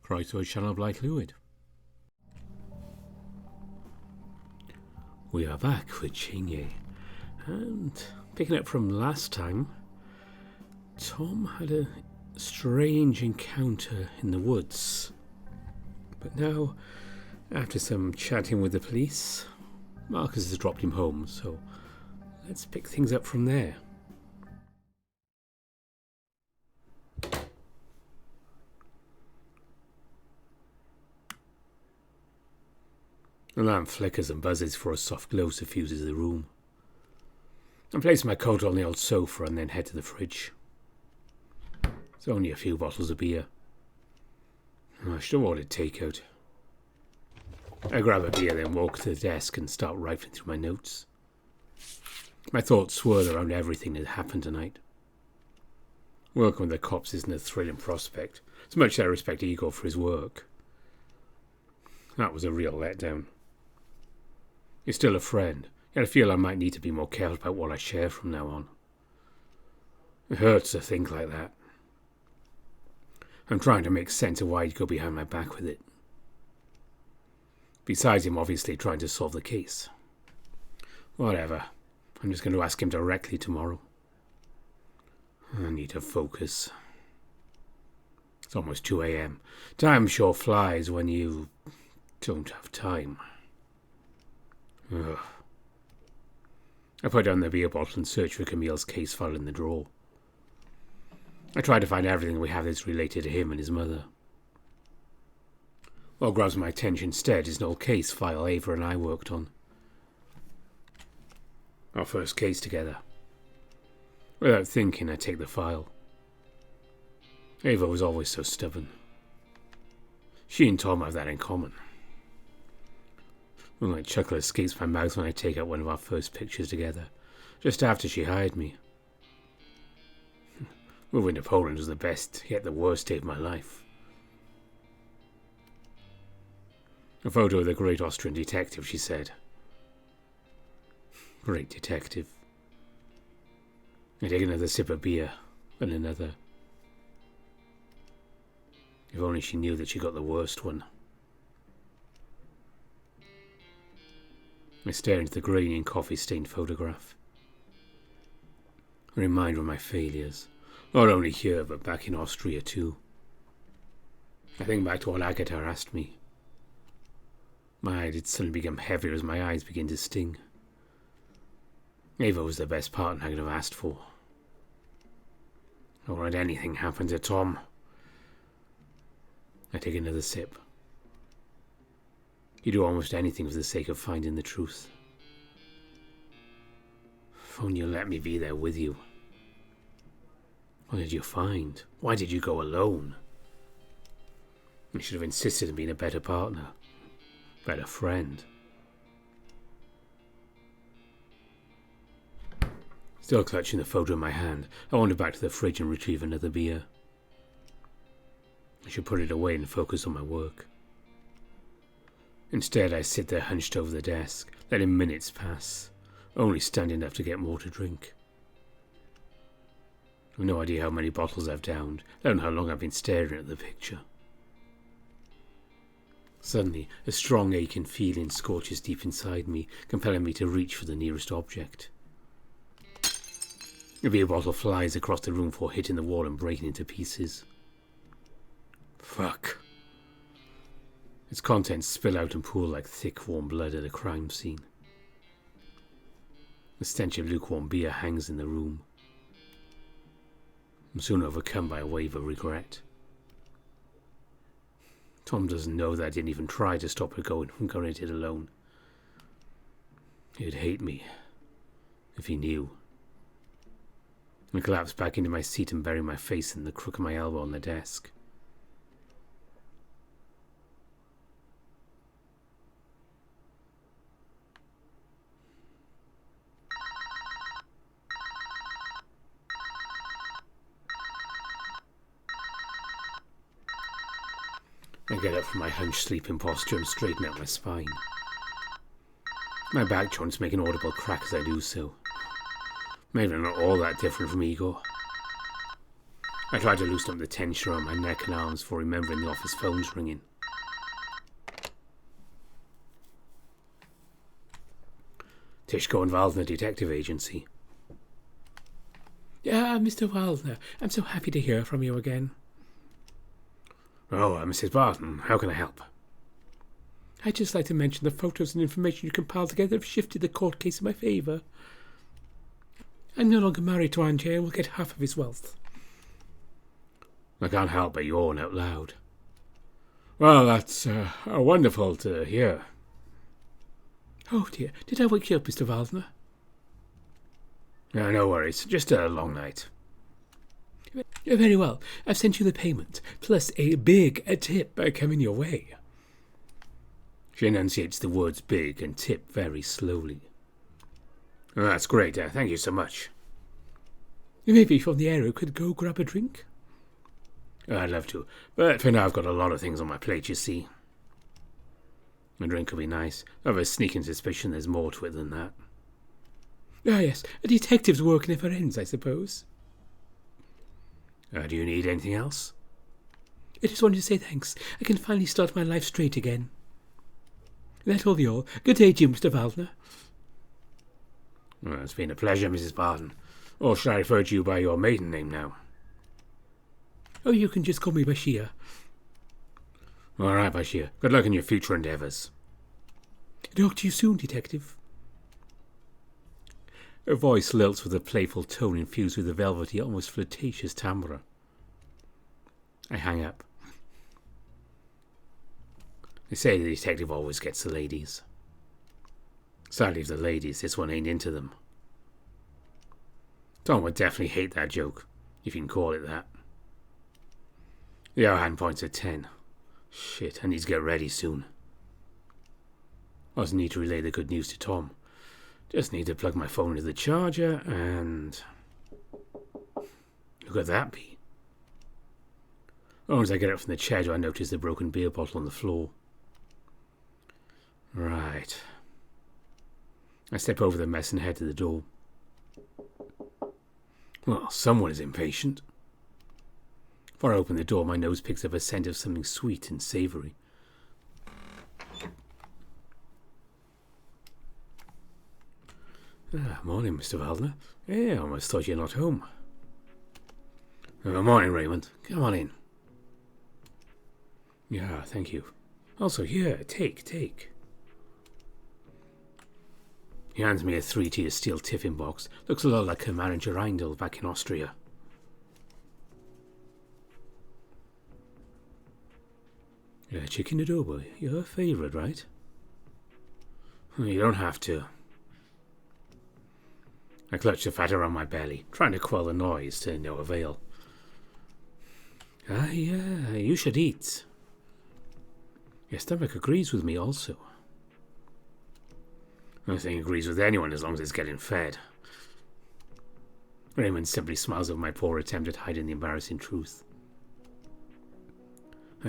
Right to a channel of light fluid. We are back with Cienie, and picking up from last time, Tom had a strange encounter in the woods. But now, after some chatting with the police, Markus has dropped him home, so let's pick things up from there. The lamp flickers and buzzes for a soft glow suffuses the room. I place my coat on the old sofa and then head to the fridge. It's only a few bottles of beer. I should have ordered takeout. I grab a beer, then walk to the desk and start rifling through my notes. My thoughts swirl around everything that happened tonight. Working with the cops isn't a thrilling prospect, as much as I respect Igor for his work. That was a real letdown. He's still a friend, yet I feel I might need to be more careful about what I share from now on. It hurts to think like that. I'm trying to make sense of why he'd go behind my back with it. Besides him obviously trying to solve the case. Whatever. I'm just going to ask him directly tomorrow. I need to focus. It's almost 2 a.m. Time sure flies when you don't have time. Ugh. I put down the beer bottle and search for Camille's case file in the drawer. I try to find everything we have that's related to him and his mother. What grabs my attention instead is an old case file Ava and I worked on. Our first case together. Without thinking, I take the file. Ava was always so stubborn. She and Tom have that in common. A light chuckle escapes my mouth when I take out one of our first pictures together, just after she hired me. Moving to Poland was the best, yet the worst day of my life. A photo of the great Austrian detective, she said. Great detective. I take another sip of beer, and another. If only she knew that she got the worst one. I stare into the grainy and coffee-stained photograph. A reminder of my failures, not only here, but back in Austria too. I think back to what Agatha asked me. My eyelids suddenly become heavier as my eyes begin to sting. Ava was the best partner I could have asked for. I won't let anything happen to Tom. I take another sip. You do almost anything for the sake of finding the truth. If only you let me be there with you. What did you find? Why did you go alone? You should have insisted on being a better partner. Better friend. Still clutching the photo in my hand, I wander back to the fridge and retrieve another beer. I should put it away and focus on my work. Instead, I sit there hunched over the desk, letting minutes pass, only standing up to get more to drink. I've no idea how many bottles I've downed, let alone how long I've been staring at the picture. Suddenly, a strong aching feeling scorches deep inside me, compelling me to reach for the nearest object. A beer bottle flies across the room before hitting the wall and breaking into pieces. Fuck. Its contents spill out and pool like thick, warm blood at a crime scene. The stench of lukewarm beer hangs in the room. I'm soon overcome by a wave of regret. Tom doesn't know that I didn't even try to stop her going from going at it alone. He'd hate me if he knew. I collapse back into my seat and bury my face in the crook of my elbow on the desk. I get up from my hunched sleeping posture and straighten out my spine. My back joints make an audible crack as I do so. Maybe I'm not all that different from Igor. I tried to loosen up the tension around my neck and arms before remembering the office phone's ringing. Tishko and Waldner Detective Agency. Yeah, Mr. Waldner, I'm so happy to hear from you again. Oh, Mrs. Barton, how can I help? I'd just like to mention the photos and information you compiled together have shifted the court case in my favour. I'm no longer married to Andrzej and will get half of his wealth. I can't help but yawn out loud. Well, that's wonderful to hear. Oh dear, did I wake you up, Mr. Waldner? No worries, just a long night. Very well, I've sent you the payment, plus a big tip coming your way. She enunciates the words big and tip very slowly. Oh, that's great, thank you so much. Maybe from the aero could go grab a drink? I'd love to, but for now I've got a lot of things on my plate, you see. A drink would be nice. I have a sneaking suspicion there's more to it than that. Ah, yes, a detective's work never ends, I suppose. Do you need anything else? I just wanted to say thanks. I can finally start my life straight again. That will be all. Good day to you, Mr. Waldner. Well, it's been a pleasure, Mrs. Barton. Or should I refer to you by your maiden name now? Oh, you can just call me Bashir. All right, Bashir. Good luck in your future endeavours. Talk to you soon, Detective. Her voice lilts with a playful tone infused with a velvety, almost flirtatious timbre. I hang up. They say the detective always gets the ladies. Sadly for the ladies, this one ain't into them. Tom would definitely hate that joke, if you can call it that. The hour hand points at 10. Shit, I need to get ready soon. I also need to relay the good news to Tom. Just need to plug my phone into the charger and... Who could that be? As I get up from the chair, do I notice the broken beer bottle on the floor. Right. I step over the mess and head to the door. Well, someone is impatient. Before I open the door, my nose picks up a scent of something sweet and savoury. Morning, Mr. Waldner. Yeah, I almost thought you're not home. Morning, Raymond. Come on in. Yeah, thank you. Also, here, take. He hands me a 3-tier steel tiffin box. Looks a lot like her manager Reindl back in Austria. Chicken adobo, your favourite, right? You don't have to. I clutch the fat around my belly, trying to quell the noise to no avail. Yeah, you should eat. Your stomach agrees with me also. Nothing agrees with anyone as long as it's getting fed. Raymond simply smiles over my poor attempt at hiding the embarrassing truth.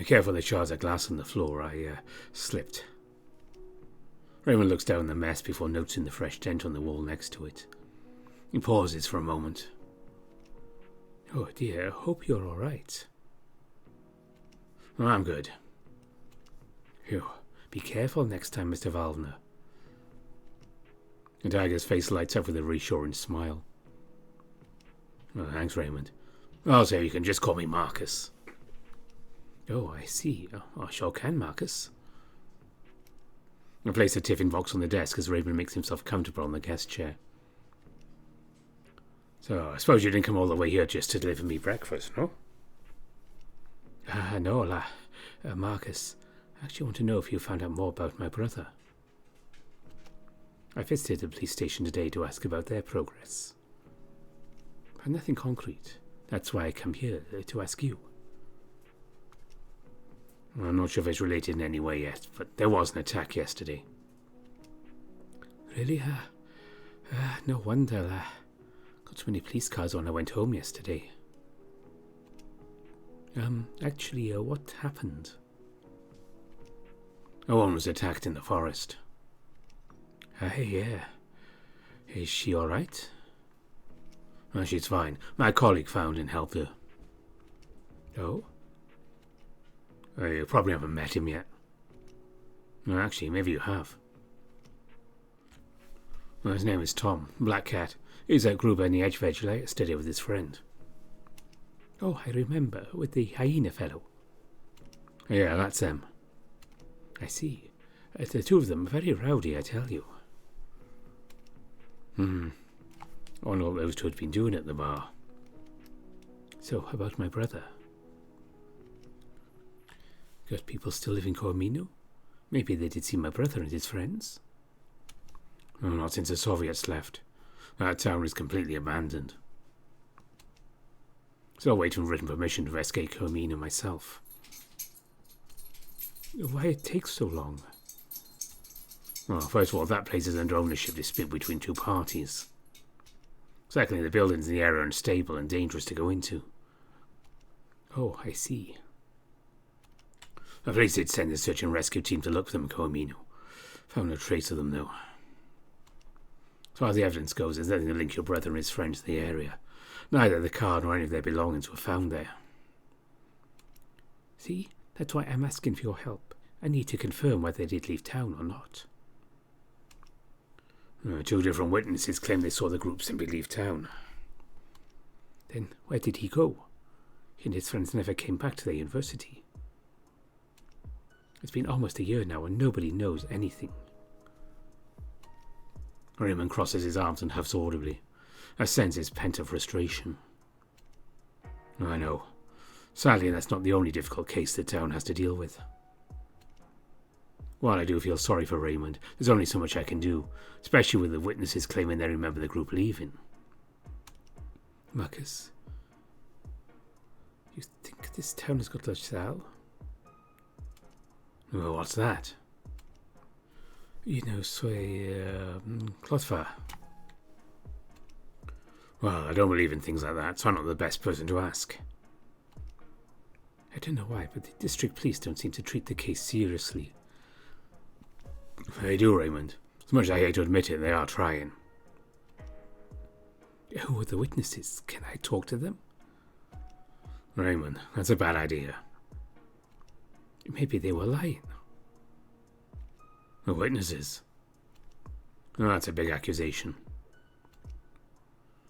Careful, shards of glass on the floor. I slipped. Raymond looks down the mess before noticing the fresh dent on the wall next to it. He pauses for a moment. Oh dear, I hope you're all right. I'm good. Phew. Be careful next time, Mr. Waldner. The tiger's face lights up with a reassuring smile. Oh, thanks, Raymond. Also, you can just call me Markus. Oh, I see. I sure can, Markus. I place the tiffin box on the desk as Raymond makes himself comfortable on the guest chair. So, I suppose you didn't come all the way here just to deliver me breakfast, no? No, Markus. I actually want to know if you found out more about my brother. I visited the police station today to ask about their progress. But nothing concrete. That's why I come here, to ask you. I'm not sure if it's related in any way yet, but there was an attack yesterday. Really? No wonder. Got so many police cars when I went home yesterday. Actually, what happened? A woman was attacked in the forest. Yeah. Is she alright? She's fine. My colleague found and helped her. Oh? You probably haven't met him yet. No, actually, maybe you have. Well, his name is Tom, Black Cat. He's at group on the Edge Veg yesterday with his friend. Oh, I remember, with the hyena fellow. Yeah, that's them. I see. The two of them are very rowdy, I tell you. I wonder what those two had been doing at the bar. So, about my brother? Got people still live in Cormino? Maybe they did see my brother and his friends? Oh, not since the Soviets left. That town is completely abandoned. Still waiting for written permission to rescue Cormino myself. Why it takes so long? Well, first of all, that place is under ownership dispute between two parties. Secondly, the buildings in the area are unstable and dangerous to go into. Oh, I see. The police did send a search and rescue team to look for them in Cormino. Found no trace of them, though. As far as the evidence goes, there's nothing to link your brother and his friend to the area. Neither the car nor any of their belongings were found there. See? That's why I'm asking for your help. I need to confirm whether they did leave town or not. Two different witnesses claim they saw the group simply leave town. Then where did he go? He and his friends never came back to their university. It's been almost a year now and nobody knows anything. Raymond crosses his arms and huffs audibly. I sense his pent-up frustration. I know. Sadly, that's not the only difficult case the town has to deal with. While I do feel sorry for Raymond, there's only so much I can do, especially with the witnesses claiming they remember the group leaving. Markus, you think this town has got Luchsal? Well, what's that? You know, Clotfa. Well, I don't believe in things like that, so I'm not the best person to ask. I don't know why, but the district police don't seem to treat the case seriously. They do, Raymond. As much as I hate to admit it, they are trying. Who are the witnesses? Can I talk to them? Raymond, that's a bad idea. Maybe they were lying. The witnesses? Oh, that's a big accusation.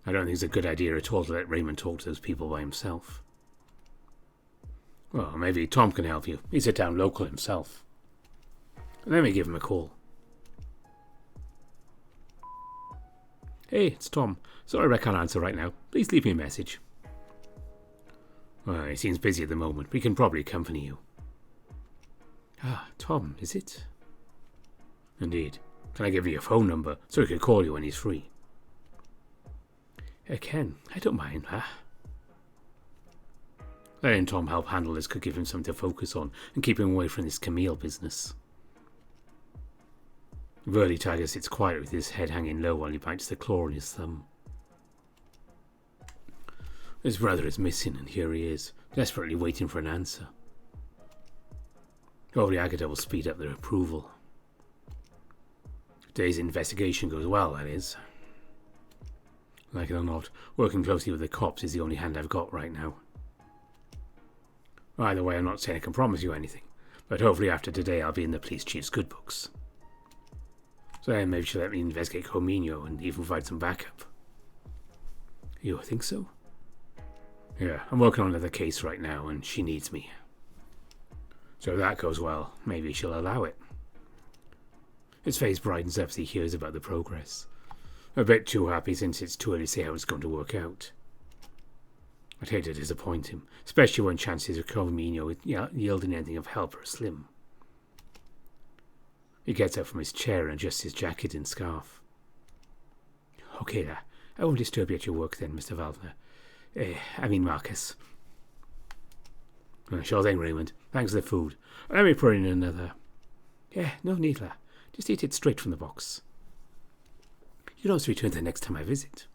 I don't think it's a good idea at all to let Raymond talk to those people by himself. Well, maybe Tom can help you. He's a town local himself. Let me give him a call. Hey, it's Tom. Sorry I can't answer right now. Please leave me a message. Well, he seems busy at the moment. We can probably accompany you. Ah, Tom, is it? Indeed. Can I give you a phone number so he can call you when he's free? I can. I don't mind, Letting Tom help handle this could give him something to focus on and keep him away from this Camille business. Burly Tiger sits quiet with his head hanging low while he bites the claw on his thumb. His brother is missing, and here he is, desperately waiting for an answer. Hopefully Agatha will speed up their approval. If today's investigation goes well, that is. Like it or not, working closely with the cops is the only hand I've got right now. Either way, I'm not saying I can promise you anything, but hopefully after today I'll be in the police chief's good books. So then maybe she'll let me investigate Comino and even provide some backup. You think so? Yeah, I'm working on another case right now and she needs me. So if that goes well, maybe she'll allow it. His face brightens up as he hears about the progress. A bit too happy since it's too early to say how it's going to work out. I'd hate to disappoint him, especially when chances of Comino yielding anything of help are slim. He gets up from his chair and adjusts his jacket and scarf. Okay, I won't disturb you at your work then, Mr. Waldner. Markus. Sure thing, Raymond. Thanks for the food. Let me put in another. Yeah, no need, Just eat it straight from the box. You can also return the next time I visit.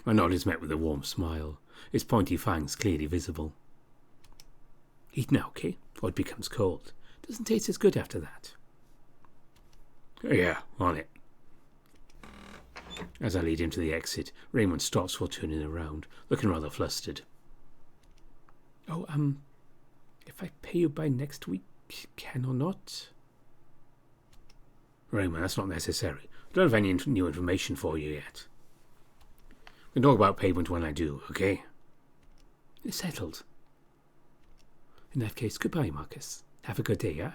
My nod is met with a warm smile, his pointy fangs clearly visible. Eat now, okay? Or it becomes cold. Doesn't taste as good after that. Yeah, on it. As I lead him to the exit, Raymond stops while turning around, looking rather flustered. Oh, if I pay you by next week, can or not? Raymond, that's not necessary. I don't have any new information for you yet. We can talk about payment when I do, okay? It's settled. In that case, goodbye, Markus. Have a good day, yeah?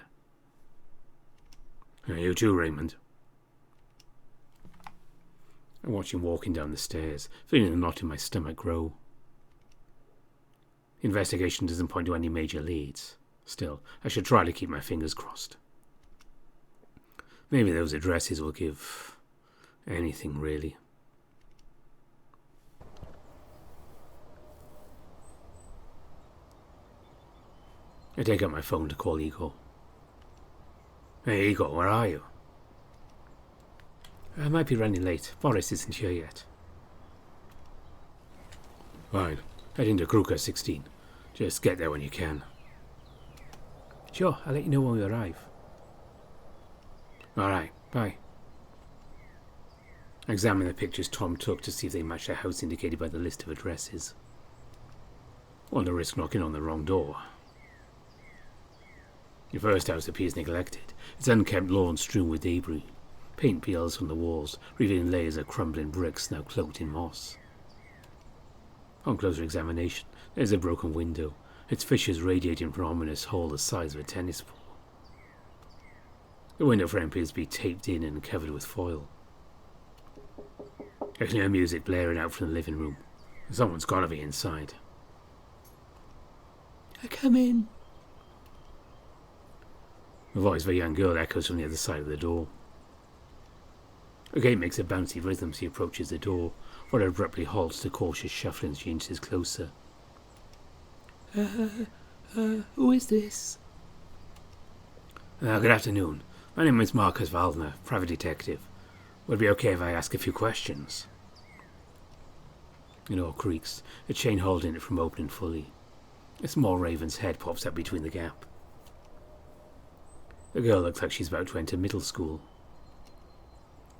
You too, Raymond. I watch him walking down the stairs, feeling the knot in my stomach grow. The investigation doesn't point to any major leads. Still, I should try to keep my fingers crossed. Maybe those addresses will give anything, really. I take out my phone to call Igor. Hey, Igor, where are you? I might be running late. Boris isn't here yet. Fine. Heading to Kruka 16. Just get there when you can. Sure, I'll let you know when we arrive. Alright, bye. I examine the pictures Tom took to see if they match the house indicated by the list of addresses. Want to risk knocking on the wrong door. The first house appears neglected. Its unkempt lawn strewn with debris. Paint peels from the walls, revealing layers of crumbling bricks now cloaked in moss. On closer examination, there's a broken window, its fissures radiating from an ominous hole the size of a tennis ball. The window frame appears to be taped in and covered with foil. I can hear music blaring out from the living room. Someone's got to be inside. I come in. The voice of a young girl echoes from the other side of the door. The gate makes a bouncy rhythm as she approaches the door, but abruptly halts to cautious shuffling as she inches closer. Who is this? Good afternoon. My name is Markus Waldner, private detective. Would it be okay if I ask a few questions? The door creaks, a chain holding it from opening fully. A small raven's head pops up between the gap. The girl looks like she's about to enter middle school.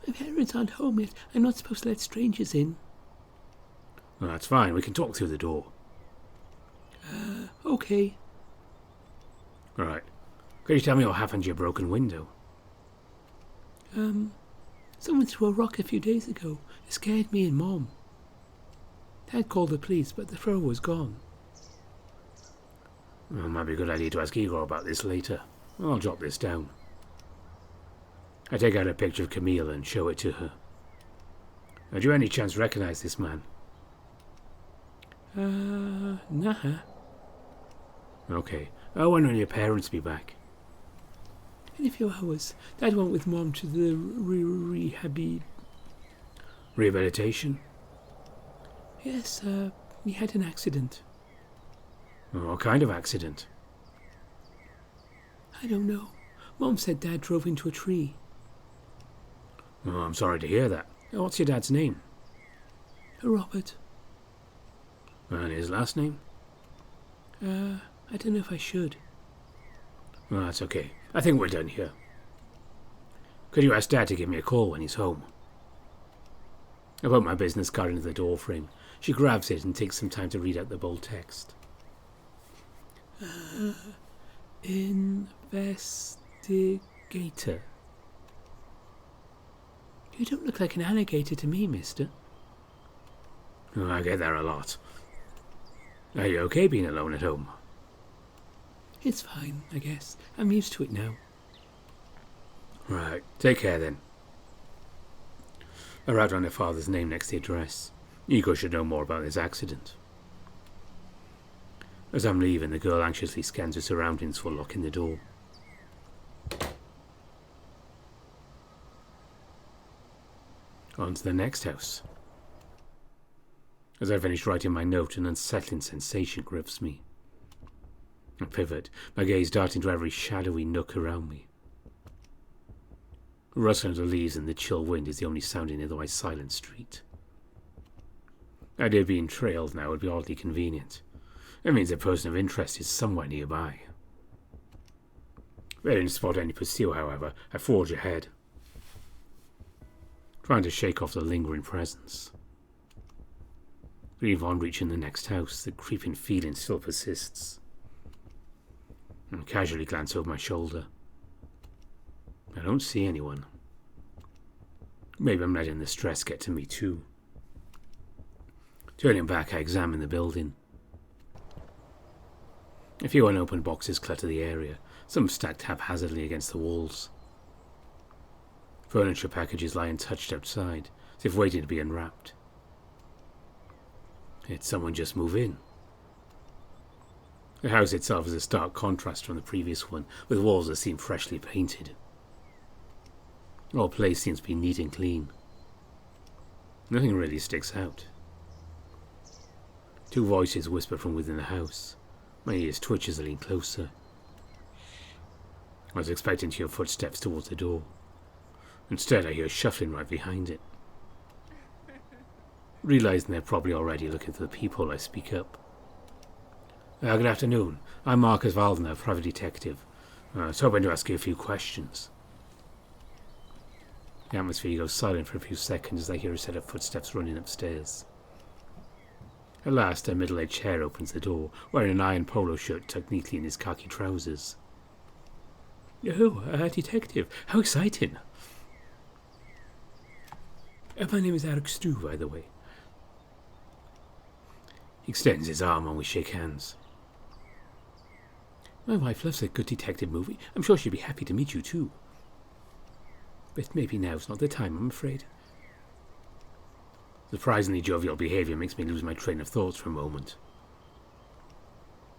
My parents aren't home yet. I'm not supposed to let strangers in. Well, that's fine. We can talk through the door. Okay. All right. Could you tell me what happened to your broken window? Someone threw a rock a few days ago. It scared me and Mom. Dad called the police, but the thrower was gone. Well, it might be a good idea to ask Igor about this later. I'll jot this down. I take out a picture of Camille and show it to her. Do you any chance recognize this man? Nah. Okay. When will your parents be back? In a few hours. Dad went with Mom to the rehabilitation? Yes, he had an accident. What kind of accident? I don't know. Mom said Dad drove into a tree. I'm sorry to hear that. What's your dad's name? Robert. And his last name? I don't know if I should. Well, that's okay. I think we're done here. Could you ask Dad to give me a call when he's home? I put my business card into the door frame. She grabs it and takes some time to read out the bold text. Investigator. You don't look like an alligator to me, mister. I get that a lot. Are you okay being alone at home? It's fine, I guess. I'm used to it now. Right, take care then. I wrote down her father's name next to the address. Igor should know more about this accident. As I'm leaving, the girl anxiously scans her surroundings for locking the door. On to the next house. As I finish writing my note, an unsettling sensation grips me. I pivot, my gaze darting to every shadowy nook around me. The rustling of the leaves and the chill wind is the only sound in the otherwise silent street. The idea of being trailed now would be oddly convenient. It means a person of interest is somewhere nearby. Failing to spot any pursuit, however, I forge ahead, trying to shake off the lingering presence. But even on reaching the next house, the creeping feeling still persists. I casually glance over my shoulder. I don't see anyone. Maybe I'm letting the stress get to me too. Turning back, I examine the building. A few unopened boxes clutter the area, some stacked haphazardly against the walls. Furniture packages lie untouched outside, as if waiting to be unwrapped. Did someone just move in? The house itself is a stark contrast from the previous one, with walls that seem freshly painted. The whole place seems to be neat and clean. Nothing really sticks out. Two voices whisper from within the house. My ears twitch as I lean closer. I was expecting to hear footsteps towards the door. Instead, I hear shuffling right behind it. Realizing they're probably already looking for the peephole, I speak up. Good afternoon. I'm Markus Waldner, private detective. I was hoping to ask you a few questions. The atmosphere goes silent for a few seconds as I hear a set of footsteps running upstairs. At last, a middle-aged hare opens the door, wearing an iron polo shirt tucked neatly in his khaki trousers. Oh, a detective. How exciting. My name is Eric Stu, by the way. He extends his arm and we shake hands. My wife loves a good detective movie. I'm sure she'd be happy to meet you too. But maybe now's not the time, I'm afraid. Surprisingly jovial behaviour makes me lose my train of thoughts for a moment.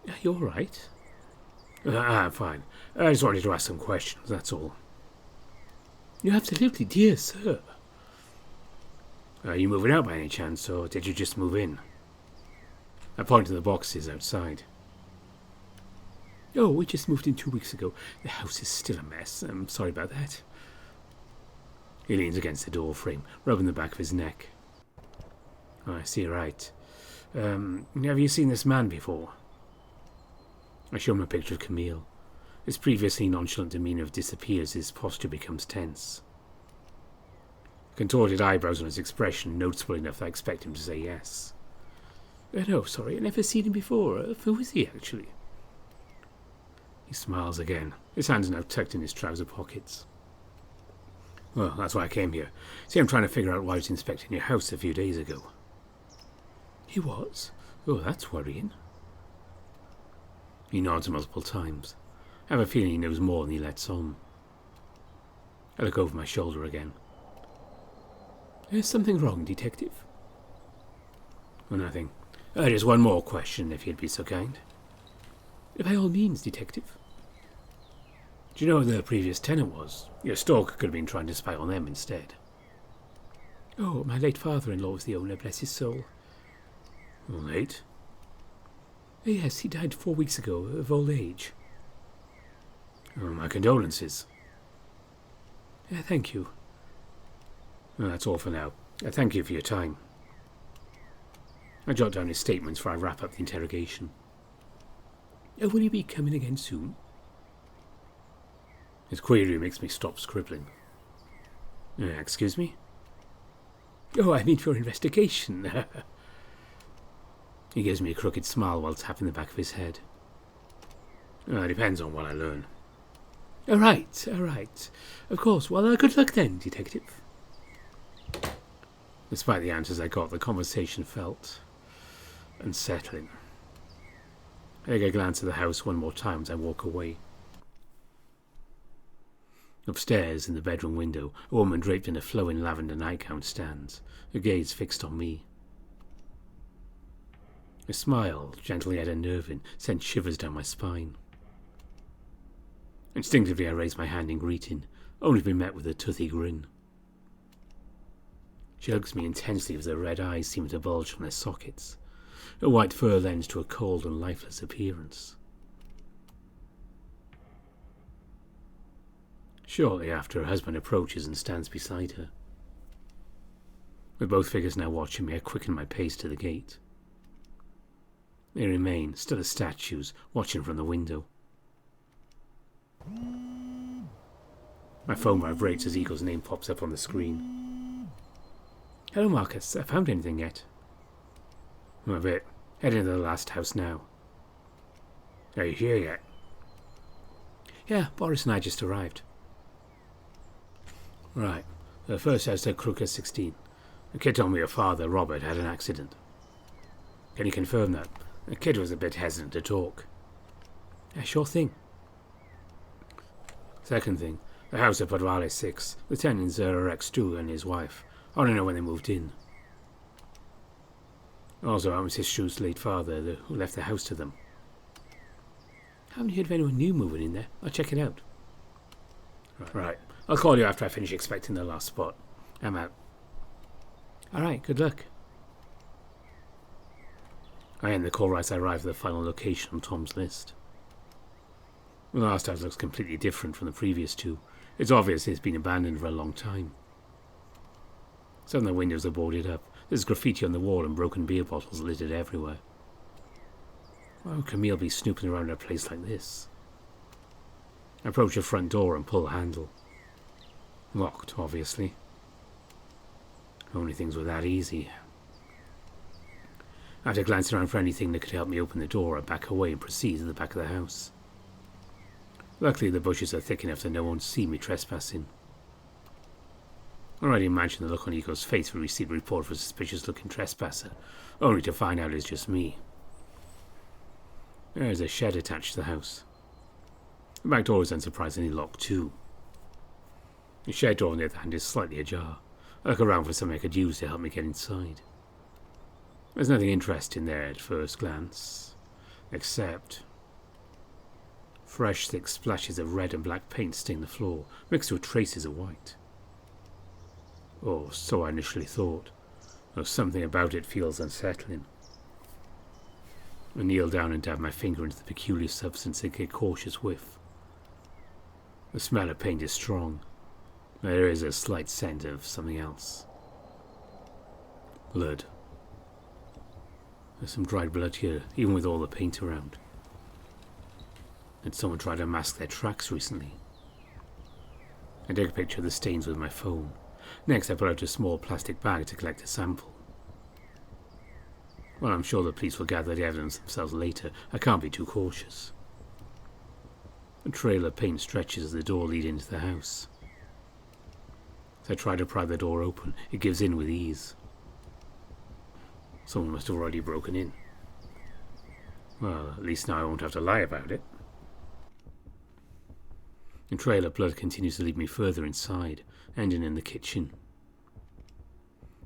Are you all right? I'm fine. I just wanted to ask some questions, that's all. You absolutely, dear sir. Are you moving out by any chance, or did you just move in? I point to the boxes outside. Oh, we just moved in 2 weeks ago. The house is still a mess. I'm sorry about that. He leans against the door frame, rubbing the back of his neck. Oh, I see, right. Have you seen this man before? I show him a picture of Camille. His previously nonchalant demeanour disappears, his posture becomes tense. Contorted eyebrows on his expression, noticeable enough that I expect him to say yes. No, sorry, I've never seen him before. Who is he, actually? He smiles again, his hands now tucked in his trouser pockets. Well, that's why I came here. See, I'm trying to figure out why he was inspecting your house a few days ago. He was? Oh, that's worrying. He nods multiple times. I have a feeling he knows more than he lets on. I look over my shoulder again. Is something wrong, detective? Oh, nothing. Just one more question, if you'd be so kind. By all means, detective. Do you know who the previous tenant was? Your stalker could have been trying to spy on them instead. Oh, my late father-in-law was the owner, bless his soul. Late? Yes, he died 4 weeks ago, of old age. Oh, my condolences. Thank you. Well, that's all for now. Thank you for your time. I jot down his statements before I wrap up the interrogation. Will you be coming again soon? His query makes me stop scribbling. Excuse me? Oh, I mean for investigation. He gives me a crooked smile while tapping the back of his head. Depends on what I learn. All right. Of course. Well, good luck then, detective. Despite the answers I got, the conversation felt unsettling. I take a glance at the house one more time as I walk away. Upstairs, in the bedroom window, a woman draped in a flowing lavender nightgown stands, her gaze fixed on me. A smile, gentle yet unnerving, sent shivers down my spine. Instinctively I raise my hand in greeting, only to be met with a toothy grin. She hugs me intensely as her red eyes seem to bulge from their sockets, her white fur lends to a cold and lifeless appearance. Shortly after, her husband approaches and stands beside her. With both figures now watching me, I quicken my pace to the gate. They remain, still as statues, watching from the window. My phone vibrates as Eagle's name pops up on the screen. Hello, Markus. Found anything yet? I'm a bit. Heading to the last house now. Are you here yet? Yeah, Boris and I just arrived. Right. The first house at Kruger 16. The kid told me your father, Robert, had an accident. Can you confirm that? The kid was a bit hesitant to talk. Yeah, sure thing. Second thing, the house at Podvale 6. The tenants are Rex Stu and his wife. I want to know when they moved in. Also, about Mrs. Stu's late father, who left the house to them. Haven't heard of anyone new moving in there. I'll check it out. Right. I'll call you after I finish expecting the last spot. I'm out. Alright, good luck. I end the call as I arrive at the final location on Tom's list. The last house looks completely different from the previous two. It's obvious it's been abandoned for a long time. Some of the windows are boarded up. There's graffiti on the wall and broken beer bottles littered everywhere. Why would Camille be snooping around a place like this? I approach the front door and pull the handle. Locked, obviously. Only things were that easy. After glancing around for anything that could help me open the door, I back away and proceed to the back of the house. Luckily, the bushes are thick enough that no one will see me trespassing. I already imagined the look on Ego's face when we received a report of a suspicious-looking trespasser, only to find out it's just me. There is a shed attached to the house. The back door is unsurprisingly locked too. The shed door on the other hand is slightly ajar. I look around for something I could use to help me get inside. There's nothing interesting there at first glance, except fresh thick splashes of red and black paint stain the floor, mixed with traces of white. Or so I initially thought, though something about it feels unsettling. I kneel down and dab my finger into the peculiar substance and get a cautious whiff. The smell of paint is strong. There is a slight scent of something else. Blood. There's some dried blood here, even with all the paint around. Did someone try to mask their tracks recently? I take a picture of the stains with my phone. Next, I pull out a small plastic bag to collect a sample. Well, I'm sure the police will gather the evidence themselves later. I can't be too cautious. A trail of paint stretches as the door leads into the house. As I try to pry the door open, it gives in with ease. Someone must have already broken in. Well, at least now I won't have to lie about it. The trail of blood continues to lead me further inside, ending in the kitchen.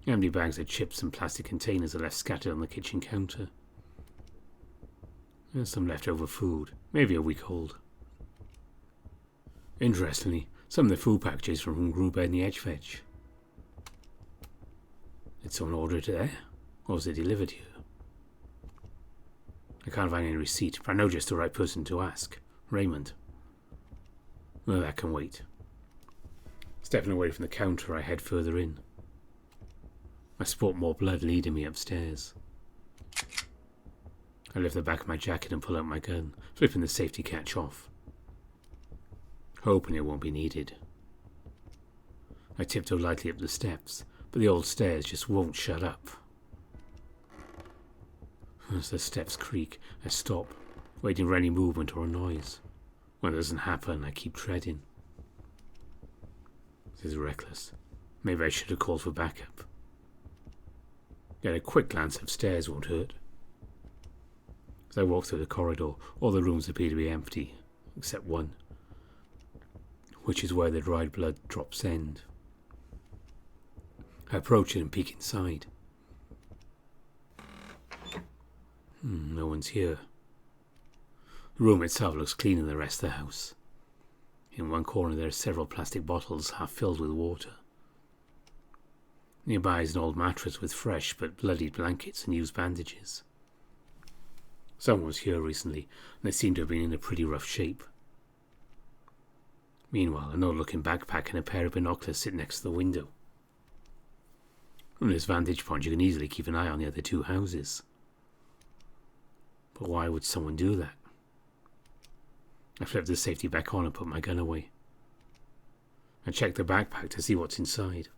Empty bags of chips and plastic containers are left scattered on the kitchen counter. There's some leftover food, maybe a week old. Interestingly, some of the food packages are from Gruber and the Edge Veg. Did someone order it there, or was it delivered here? I can't find any receipt, but I know just the right person to ask. Raymond. Well, that can wait. Stepping away from the counter, I head further in. I spot more blood leading me upstairs. I lift the back of my jacket and pull out my gun, flipping the safety catch off. Hoping it won't be needed. I tiptoe lightly up the steps, but the old stairs just won't shut up. As the steps creak, I stop, waiting for any movement or a noise. When it doesn't happen, I keep treading. This is reckless. Maybe I should have called for backup. Yet a quick glance upstairs won't hurt. As I walk through the corridor, all the rooms appear to be empty, except one, which is where the dried blood drops end. I approach it and peek inside. No one's here. The room itself looks cleaner than the rest of the house. In one corner there are several plastic bottles half filled with water. Nearby is an old mattress with fresh but bloodied blankets and used bandages. Someone was here recently, and they seem to have been in a pretty rough shape. Meanwhile, an odd-looking backpack and a pair of binoculars sit next to the window. From this vantage point, you can easily keep an eye on the other two houses. But why would someone do that? I flip the safety back on and put my gun away. I check the backpack to see what's inside.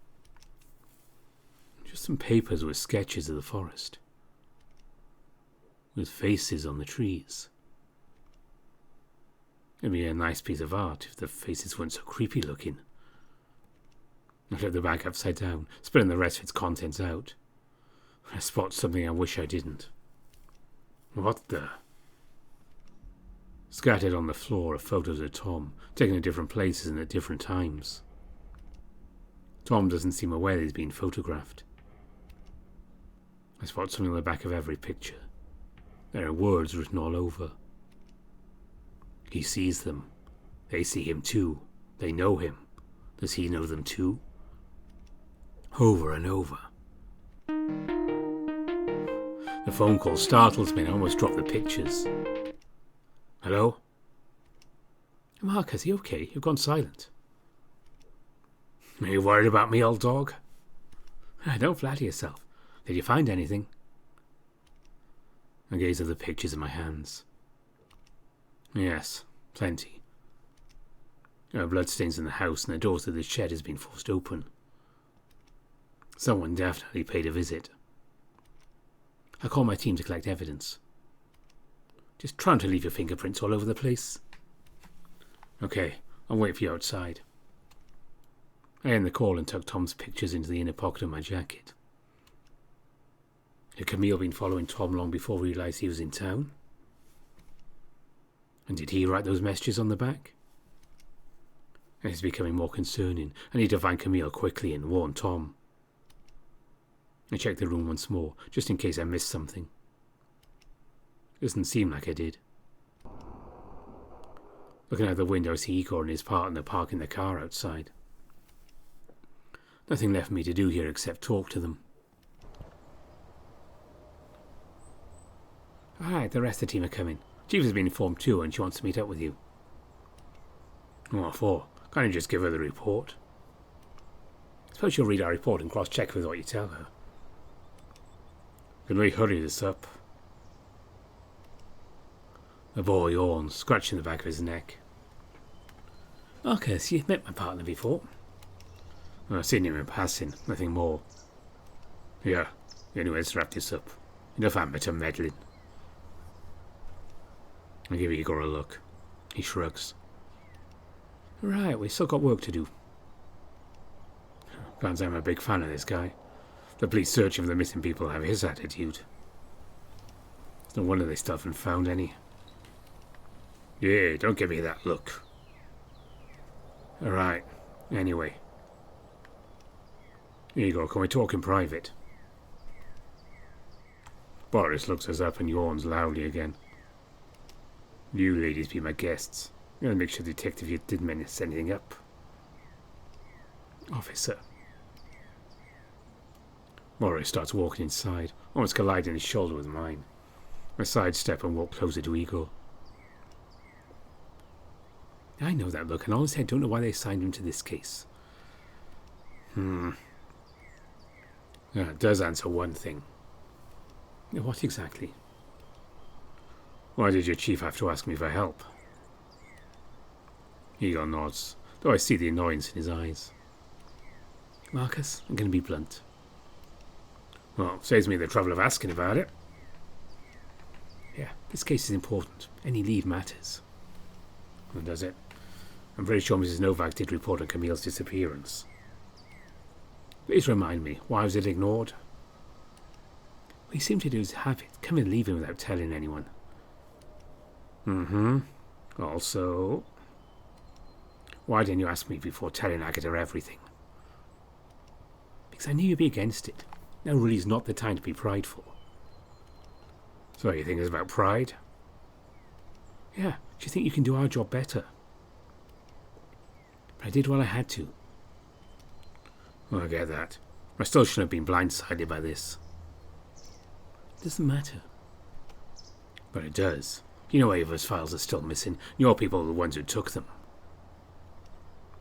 Just some papers with sketches of the forest. with faces on the trees. It'd be a nice piece of art if the faces weren't so creepy looking. I flip the bag upside down, spilling the rest of its contents out. I spot something I wish I didn't. What the? Scattered on the floor are photos of Tom, taken at different places and at different times. Tom doesn't seem aware that he's been photographed. I spot something on the back of every picture. There are words written all over. He sees them. They see him too. They know him. Does he know them too? Over and over. The phone call startles me and I almost drop the pictures. Hello? Markus, are you okay? You've gone silent. Are you worried about me, old dog? Don't flatter yourself. Did you find anything? I gaze at the pictures in my hands. Yes, plenty. There are bloodstains in the house and the door to the shed has been forced open. Someone definitely paid a visit. I call my team to collect evidence. Just trying to leave your fingerprints all over the place. Okay, I'll wait for you outside. I end the call and tuck Tom's pictures into the inner pocket of my jacket. Had Camille been following Tom long before we realised he was in town? And did he write those messages on the back? It is becoming more concerning. I need to find Camille quickly and warn Tom. I check the room once more, just in case I missed something. Doesn't seem like I did. Looking out the window, I see Igor and his partner parking the car outside. Nothing left for me to do here except talk to them. Alright, the rest of the team are coming. Chief has been informed too and she wants to meet up with you. What for? Can't you just give her the report? Suppose she'll read our report and cross-check with what you tell her. Can we hurry this up? The boy yawns, scratching the back of his neck. Markus, you've met my partner before. I've seen him in passing, nothing more. Yeah, anyway, let's wrap this up. Enough amateur meddling. I give Igor a look. He shrugs. Right, we've still got work to do. Glad I'm a big fan of this guy. The police searching for the missing people have his attitude. It's no wonder they still haven't found any. Yeah, don't give me that look. Alright, anyway. Igor, can we talk in private? Boris looks us up and yawns loudly again. You ladies be my guests. I'm going to make sure the detective here didn't mess anything up. Officer. Boris starts walking inside, almost colliding his shoulder with mine. I sidestep and walk closer to Igor. I know that look, and honestly I don't know why they assigned him to this case. Yeah, it does answer one thing. What exactly? Why did your chief have to ask me for help? Igor nods, though I see the annoyance in his eyes. Markus, I'm going to be blunt. Well, saves me the trouble of asking about it. Yeah, this case is important. Any lead matters. Well, does it? I'm pretty sure Mrs. Novak did report on Camille's disappearance. Please remind me, why was it ignored? What he seemed to do is have it, come and leave him without telling anyone. Also, why didn't you ask me before telling Agatha everything? Because I knew you'd be against it. Now really is not the time to be prideful. So you think it's about pride? Yeah, do you think you can do our job better? But I did what I had to. Well, I get that. I still shouldn't have been blindsided by this. It doesn't matter. But it does. You know Ava's files are still missing. Your people are the ones who took them.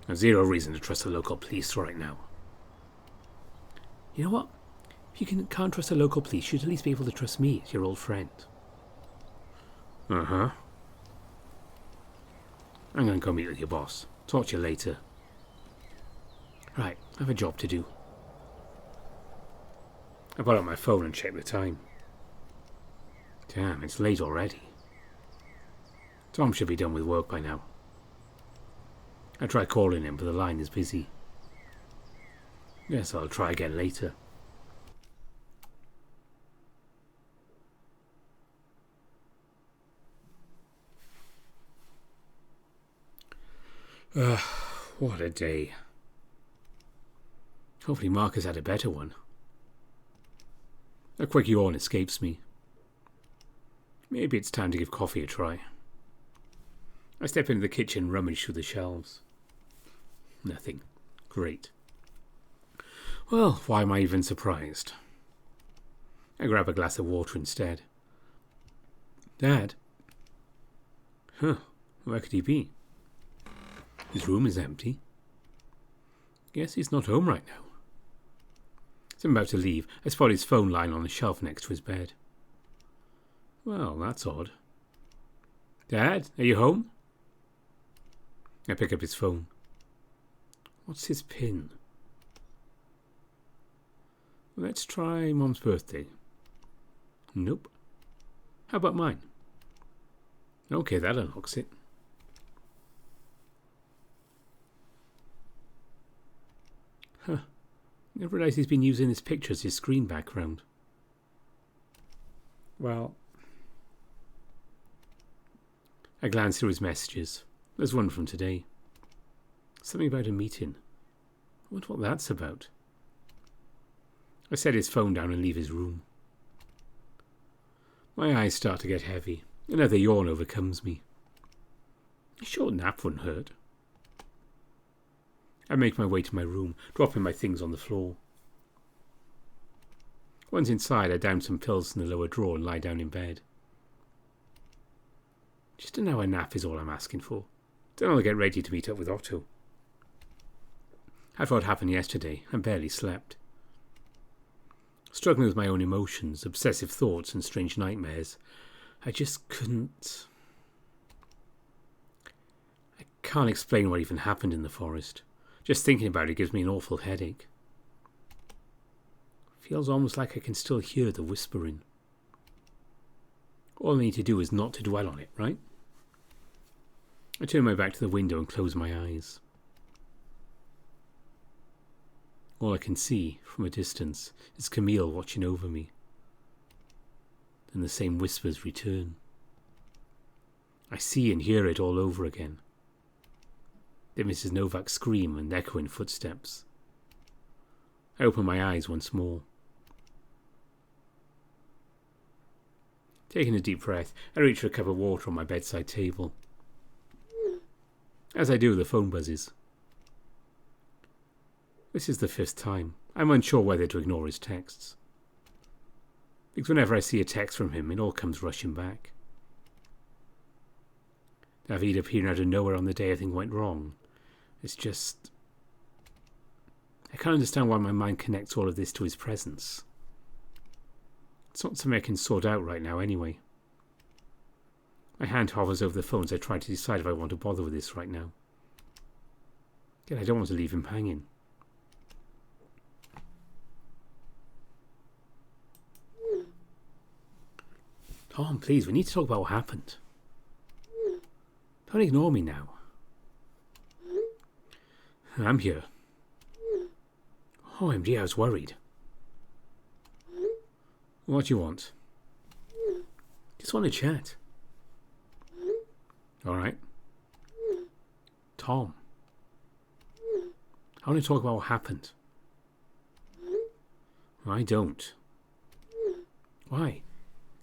There's zero reason to trust the local police right now. You know what? If you can't trust the local police, you should at least be able to trust me as your old friend. I'm going to go meet with your boss. Talk to you later. Right, I have a job to do. I pull out my phone and check the time. Damn, it's late already. Tom should be done with work by now. I tried calling him, but the line is busy. Guess I'll try again later. What a day. Hopefully Markus had a better one. A quick yawn escapes me. Maybe it's time to give coffee a try. I step into the kitchen, rummage through the shelves. Nothing. Great. Well, why am I even surprised? I grab a glass of water instead. Dad? Huh, where could he be? His room is empty. Guess he's not home right now. As I'm about to leave, I spot his phone lying on the shelf next to his bed. Well, that's odd. Dad, are you home? I pick up his phone. What's his PIN? Let's try Mom's birthday. Nope. How about mine? Okay, that unlocks it. Huh. I didn't realise he's been using this picture as his screen background. Well, I glance through his messages. There's one from today. Something about a meeting. I wonder what that's about. I set his phone down and leave his room. My eyes start to get heavy. Another yawn overcomes me. A short nap wouldn't hurt. I make my way to my room, dropping my things on the floor. Once inside, I down some pills in the lower drawer and lie down in bed. Just an hour nap is all I'm asking for. Then I'll get ready to meet up with Otto. After what happened yesterday, I barely slept. Struggling with my own emotions, obsessive thoughts and strange nightmares, I just couldn't... I can't explain what even happened in the forest. Just thinking about it gives me an awful headache. Feels almost like I can still hear the whispering. All I need to do is not to dwell on it, right? I turn my back to the window and close my eyes. All I can see, from a distance, is Camille watching over me. Then the same whispers return. I see and hear it all over again. Then Mrs. Novak's scream and echoing footsteps. I open my eyes once more. Taking a deep breath, I reach for a cup of water on my bedside table. As I do, the phone buzzes. This is the 5th time. I'm unsure whether to ignore his texts. Because whenever I see a text from him, it all comes rushing back. David appearing out of nowhere on the day everything went wrong. It's just... I can't understand why my mind connects all of this to his presence. It's not something I can sort out right now anyway. My hand hovers over the phone as I try to decide if I want to bother with this right now. Yet I don't want to leave him hanging. Tom, please, we need to talk about what happened. Don't ignore me now. I'm here. OMG, I was worried. What do you want? Just want to chat. Alright. Tom. I want to talk about what happened. I don't. Why?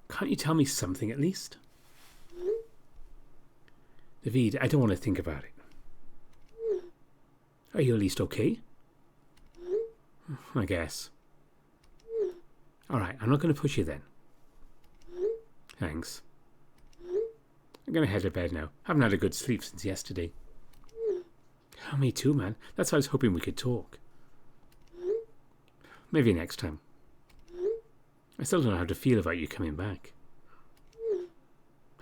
Can't you tell me something at least? David, I don't want to think about it. Are you at least okay? I guess. Alright, I'm not going to push you then. Thanks. I'm going to head to bed now. Haven't had a good sleep since yesterday. Oh, me too, man. That's why I was hoping we could talk. Maybe next time. I still don't know how to feel about you coming back.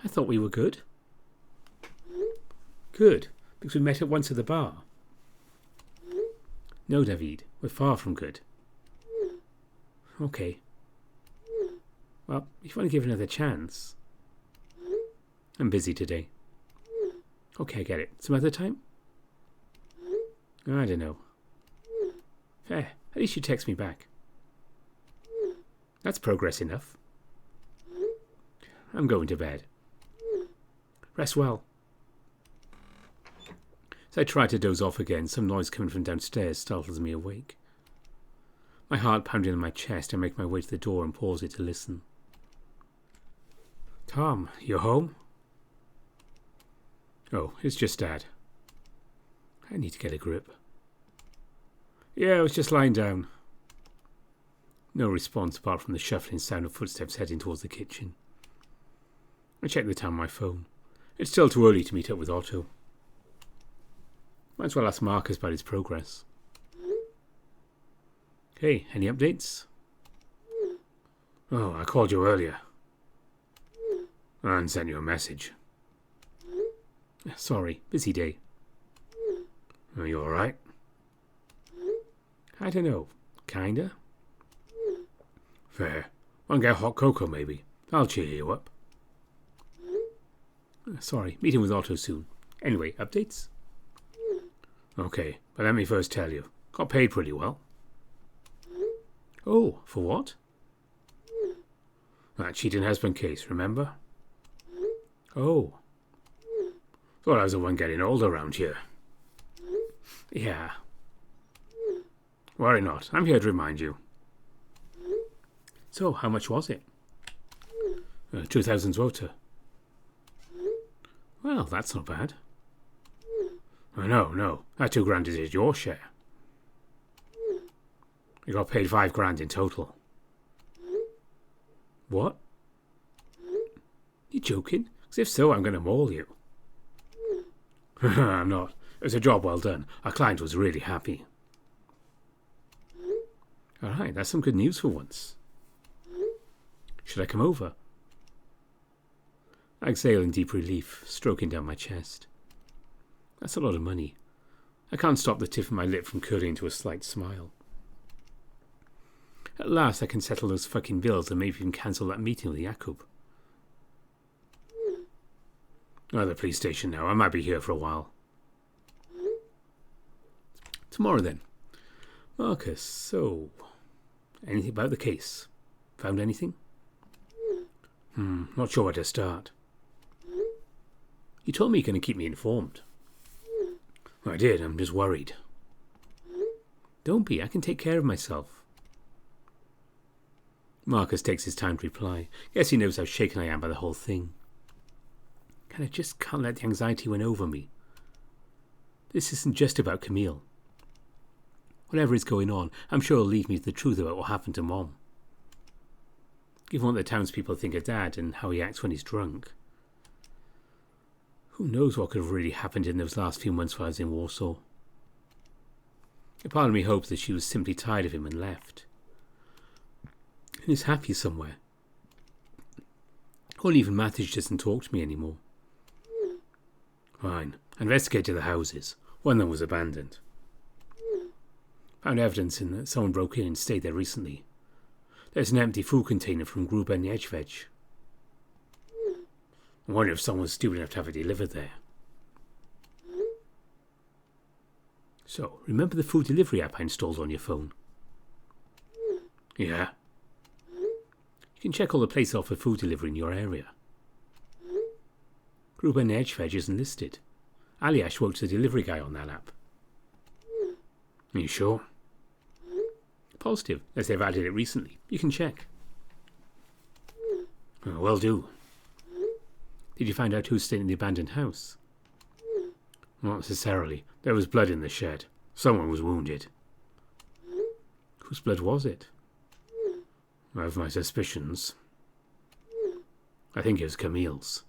I thought we were good. Good, because we met at once at the bar. No, David, we're far from good. Okay. Well, if you want to give it another chance. I'm busy today. Okay, I get it. Some other time? I don't know. Fair. At least you text me back. That's progress enough. I'm going to bed. Rest well. As I try to doze off again, some noise coming from downstairs startles me awake. My heart pounding in my chest, I make my way to the door and pause it to listen. Tom, you home? Oh, it's just Dad. I need to get a grip. Yeah, I was just lying down. No response apart from the shuffling sound of footsteps heading towards the kitchen. I check the time on my phone. It's still too early to meet up with Otto. Might as well ask Markus about his progress. Hey, any updates? Oh, I called you earlier. And sent you a message. Sorry, busy day. Are you alright? I don't know. Kinda? Fair. Want to get hot cocoa, maybe? I'll cheer you up. Sorry, meeting with Otto soon. Anyway, updates? Okay, but let me first tell you. Got paid pretty well. Oh, for what? That cheating husband case, remember? Oh. Thought I was the one getting old around here. Yeah. Worry not, I'm here to remind you. So, how much was it? 2,000 złota. Well, that's not bad. No, that 2 grand is your share. You got paid 5 grand in total. What? You joking? Because if so, I'm going to maul you. I'm not. It was a job well done. Our client was really happy. Alright, that's some good news for once. Should I come over? I exhale in deep relief, stroking down my chest. That's a lot of money. I can't stop the tip of my lip from curling into a slight smile. At last I can settle those fucking bills and maybe even cancel that meeting with Jakub. Oh, the police station now. I might be here for a while. Tomorrow then. Markus, so... anything about the case? Found anything? Not sure where to start. You told me you're going to keep me informed. I did, I'm just worried. Don't be, I can take care of myself. Markus takes his time to reply. Guess he knows how shaken I am by the whole thing. And I just can't let the anxiety win over me. This isn't just about Camille. Whatever is going on, I'm sure it'll lead me to the truth about what happened to Mom. Given what the townspeople think of Dad and how he acts when he's drunk. Who knows what could have really happened in those last few months while I was in Warsaw. A part of me hopes that she was simply tired of him and left. And is happy somewhere. Or even Matthews doesn't talk to me anymore. Fine. I investigated the houses. One of them was abandoned. Found evidence in that someone broke in and stayed there recently. There's an empty food container from Gruber Niedźwiedź. I wonder if someone was stupid enough to have it delivered there. So, remember the food delivery app I installed on your phone? Yeah. You can check all the places offer food delivery in your area. Gruber Niedźwiedź isn't listed. Aliash works as a delivery guy on that app. Are you sure? Positive, as they've added it recently. You can check. Oh, will do. Did you find out who stayed in the abandoned house? Not necessarily. There was blood in the shed. Someone was wounded. Whose blood was it? I have my suspicions. I think it was Camille's.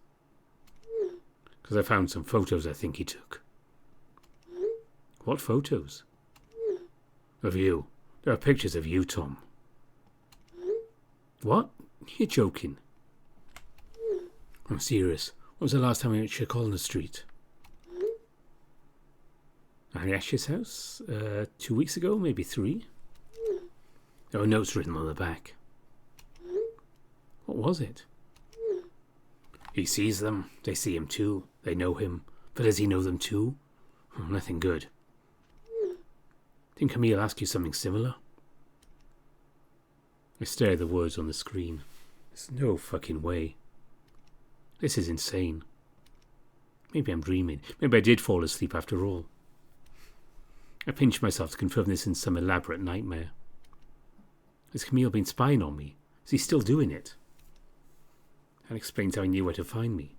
Because I found some photos I think he took. What photos? Of you. There are pictures of you, Tom. What? You're joking. I'm serious. When was the last time I went to Chekolna Street? Aliash's house? 2 weeks ago, maybe 3? There were notes written on the back. What was it? He sees them. They see him too. They know him. But does he know them too? Nothing good. Didn't Camille ask you something similar? I stare at the words on the screen. There's no fucking way. This is insane. Maybe I'm dreaming. Maybe I did fall asleep after all. I pinch myself to confirm this in some elaborate nightmare. Has Camille been spying on me? Is he still doing it? That explains how he knew where to find me.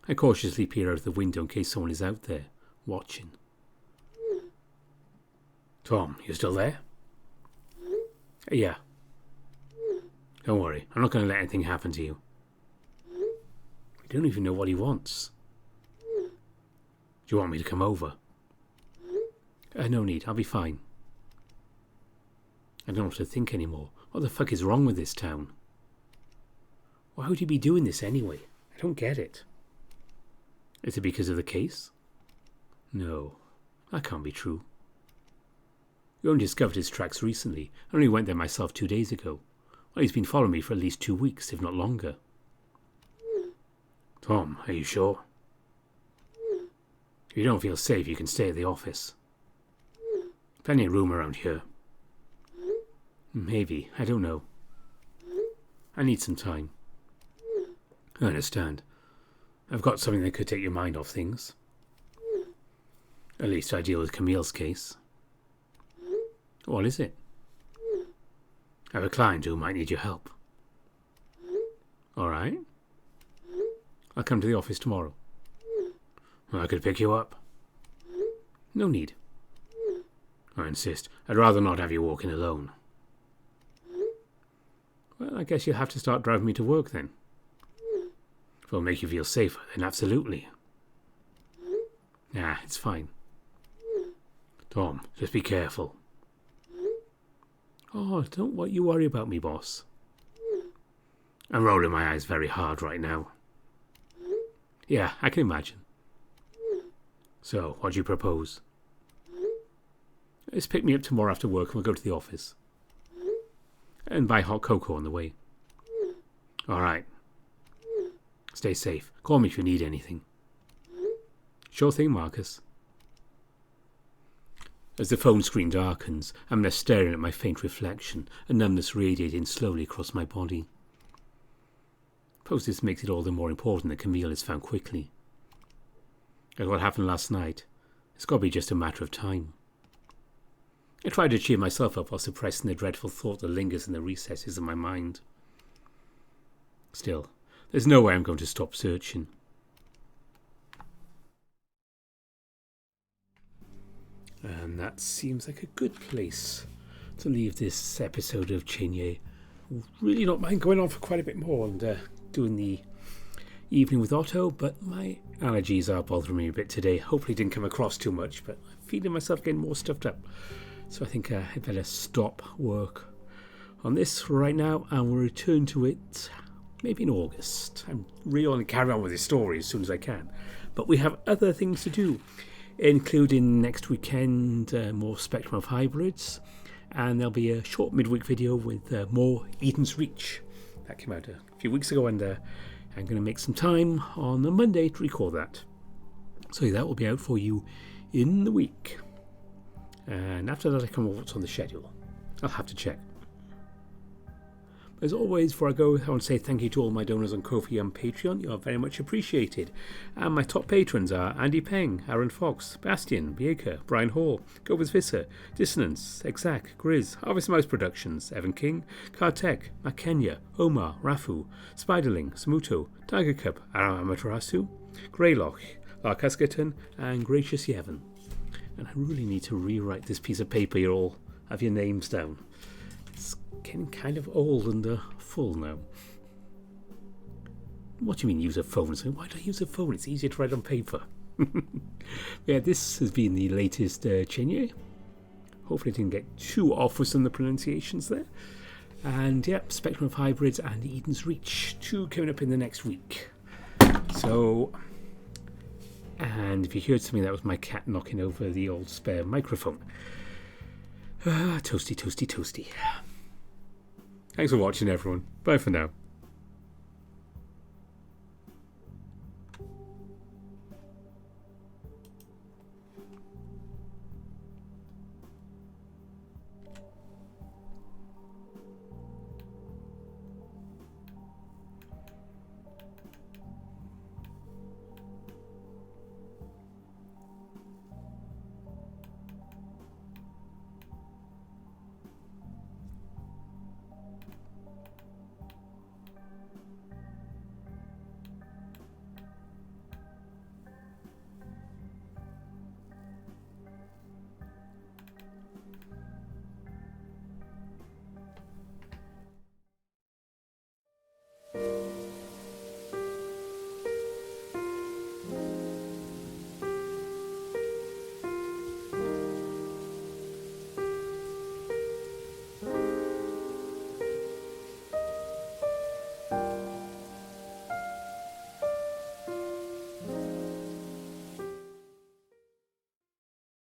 I cautiously peer out of the window in case someone is out there, watching. Tom, you still there? Yeah. Don't worry, I'm not going to let anything happen to you. We don't even know what he wants. Do you want me to come over? No need, I'll be fine. I don't know what to think anymore. What the fuck is wrong with this town? Why would he be doing this anyway? I don't get it. Is it because of the case? No, that can't be true. We only discovered his tracks recently. I only went there myself 2 days ago. Well, he's been following me for at least 2 weeks, if not longer. Tom, are you sure? If you don't feel safe, you can stay at the office. Plenty of room around here. Maybe, I don't know. I need some time. I understand. I've got something that could take your mind off things. At least I deal with Camille's case. What is it? I have a client who might need your help. All right. I'll come to the office tomorrow. I could pick you up. No need. I insist. I'd rather not have you walking alone. Well, I guess you'll have to start driving me to work then. If it'll make you feel safer, then absolutely. Nah, it's fine. Tom, just be careful. Oh, don't you worry about me, boss. I'm rolling my eyes very hard right now. Yeah, I can imagine. So, what do you propose? Just pick me up tomorrow after work and we'll go to the office. And buy hot cocoa on the way. All right. Stay safe. Call me if you need anything. Sure thing, Markus. As the phone screen darkens, I'm left staring at my faint reflection, a numbness radiating slowly across my body. I suppose this makes it all the more important that Camille is found quickly. As what happened last night, it's got to be just a matter of time. I try to cheer myself up while suppressing the dreadful thought that lingers in the recesses of my mind. Still, there's no way I'm going to stop searching. And that seems like a good place to leave this episode of Cienie. Really don't mind going on for quite a bit more and doing the evening with Otto, but my allergies are bothering me a bit today. Hopefully it didn't come across too much, but I'm feeling myself getting more stuffed up. So I think I'd better stop work on this right now and we'll return to it maybe in August. I'm really going to carry on with this story as soon as I can. But we have other things to do, including next weekend more Spectrum of Hybrids, and there'll be a short midweek video with more Eden's Reach. That came out a few weeks ago, and I'm going to make some time on the Monday to record that. So that will be out for you in the week. And after that I come up with what's on the schedule. I'll have to check. As always, before I go, I want to say thank you to all my donors on Ko-fi and Patreon. You are very much appreciated. And my top patrons are Andy Peng, Aaron Fox, Bastian, Bieker, Brian Hall, Gobers Visser, Dissonance, Exact, Grizz, Harvest Mouse Productions, Evan King, Kartek, Matt Kenya, Omar, Rafu, Spiderling, Samuto, Tiger Cup, Amaterasu, Greylock, Larkasketon, and Gracious Yevon. And I really need to rewrite this piece of paper you all have your names down. It's getting kind of old and full now. What do you mean use a phone? So why do I use a phone? It's easier to write on paper. Yeah, this has been the latest Cienie. Hopefully I didn't get too off with some of the pronunciations there. And yeah, Spectrum of Hybrids and Eden's Reach, 2 coming up in the next week. So, and if you heard something, that was my cat knocking over the old spare microphone. Toasty, toasty, toasty. Thanks for watching, everyone. Bye for now.